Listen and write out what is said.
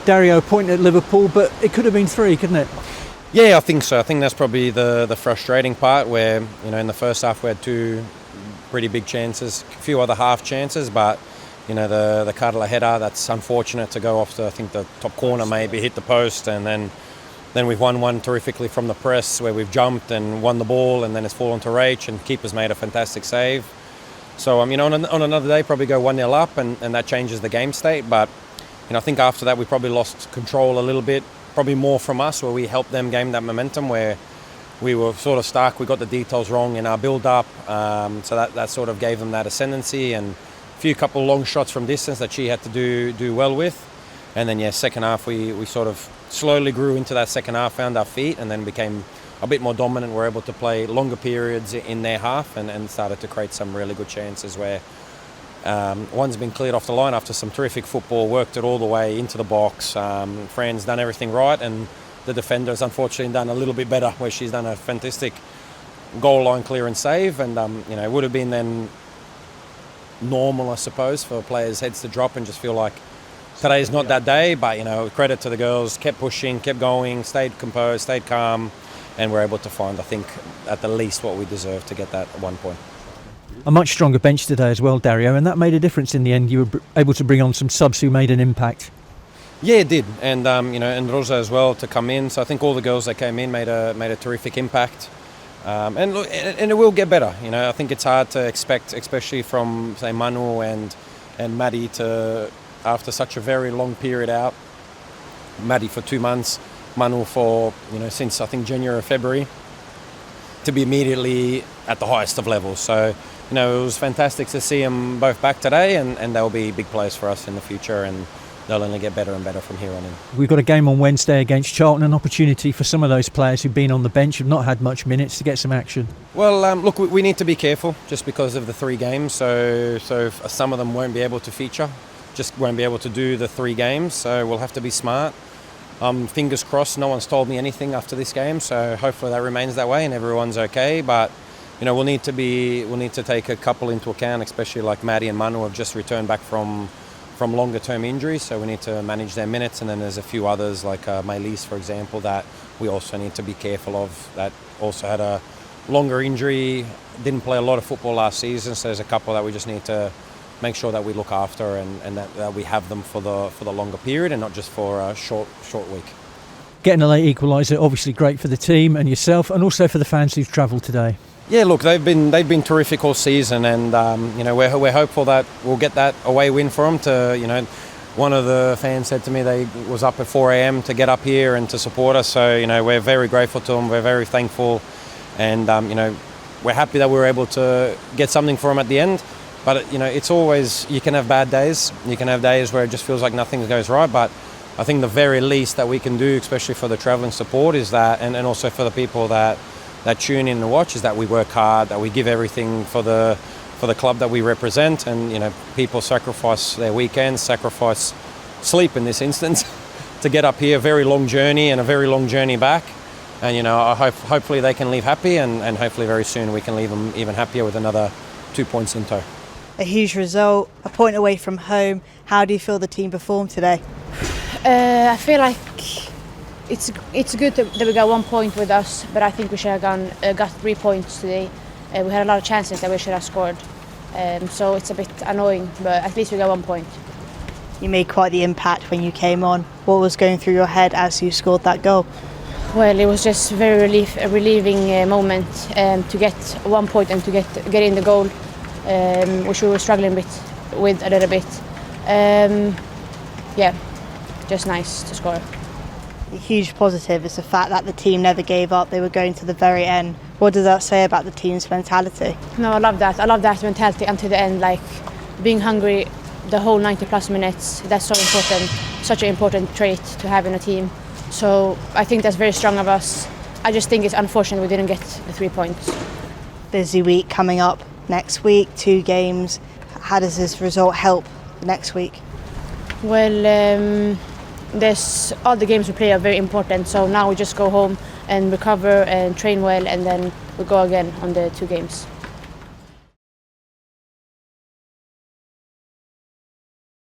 Dario, point at Liverpool, but it could have been 3, couldn't it? Yeah, I think so. I think that's probably the frustrating part where, in the first half we had 2 pretty big chances, a few other half chances, but, the Cutler header, that's unfortunate to go off I think the top corner maybe, hit the post, and then we've won one terrifically from the press where we've jumped and won the ball, and then it's fallen to Rach, and keeper's made a fantastic save. So, on another day, probably go 1-0 up, and that changes the game state, but I think after that we probably lost control a little bit, probably more from us, where we helped them gain that momentum, where we were sort of stuck. We got the details wrong in our build-up, so that sort of gave them that ascendancy, and a couple long shots from distance that she had to do well with. And then, second half we sort of slowly grew into that second half, found our feet, and then became a bit more dominant. We're able to play longer periods in their half and started to create some really good chances where one's been cleared off the line after some terrific football, worked it all the way into the box. Fran's done everything right, and the defender's unfortunately done a little bit better, where she's done a fantastic goal line clearance save, and it would have been then normal, I suppose, for players' heads to drop and just feel like today's not that day. But credit to the girls, kept pushing, kept going, stayed composed, stayed calm, and we're able to find, I think, at the least what we deserve to get that 1 point. A much stronger bench today as well, Dario, and that made a difference in the end. You were able to bring on some subs who made an impact. Yeah, it did, and and Rosa as well to come in. So I think all the girls that came in made a terrific impact, and it will get better. I think it's hard to expect, especially from say Manu and Maddie, to after such a very long period out. Maddie for 2 months, Manu for since I think January or February, to be immediately at the highest of levels. So it was fantastic to see them both back today, and they'll be big players for us in the future, and they'll only get better and better from here on in. We've got a game on Wednesday against Charlton, an opportunity for some of those players who've been on the bench, have not had much minutes, to get some action. Well, look, we need to be careful just because of the 3 games. So some of them won't be able to feature, just won't be able to do the 3 games. So we'll have to be smart. Fingers crossed, no one's told me anything after this game, so hopefully that remains that way and everyone's okay. But we'll need to take a couple into account, especially like Maddie and Manu have just returned back from longer term injuries, so we need to manage their minutes. And then there's a few others like Maylise, for example, that we also need to be careful of, that also had a longer injury, didn't play a lot of football last season. So there's a couple that we just need to make sure that we look after and that we have them for the longer period and not just for a short week. Getting a late equaliser, obviously great for the team and yourself, and also for the fans who've travelled today. Yeah, look, they've been terrific all season, and we're hopeful that we'll get that away win for them. One of the fans said to me they was up at 4 a.m. to get up here and to support us. So we're very grateful to them. We're very thankful, and we're happy that we were able to get something for them at the end. But it's always, you can have bad days. You can have days where it just feels like nothing goes right. But I think the very least that we can do, especially for the travelling support, is that, and also for the people that tune in and watch, is that we work hard, that we give everything for the club that we represent, and people sacrifice their weekends, sacrifice sleep in this instance to get up here. A very long journey and a very long journey back, and hopefully they can leave happy, and hopefully very soon we can leave them even happier with another 2 points in tow. A huge result, a point away from home. How do you feel the team performed today? I feel like it's good that we got 1 point with us, but I think we should have got 3 points today. We had a lot of chances that we should have scored, so it's a bit annoying, but at least we got 1 point. You made quite the impact when you came on. What was going through your head as you scored that goal? Well, it was just a relieving moment to get 1 point and to get in the goal, which we were struggling with a little bit. Just nice to score. A huge positive is the fact that the team never gave up. They were going to the very end. What does that say about the team's mentality? No, I love that. I love that mentality until the end, like being hungry the whole 90 plus minutes. That's so important, such an important trait to have in a team. So I think that's very strong of us. I just think it's unfortunate we didn't get the 3 points. Busy week coming up next week, 2 games. How does this result help next week? Well, all the games we play are very important, so now we just go home and recover and train well, and then we go again on the 2 games.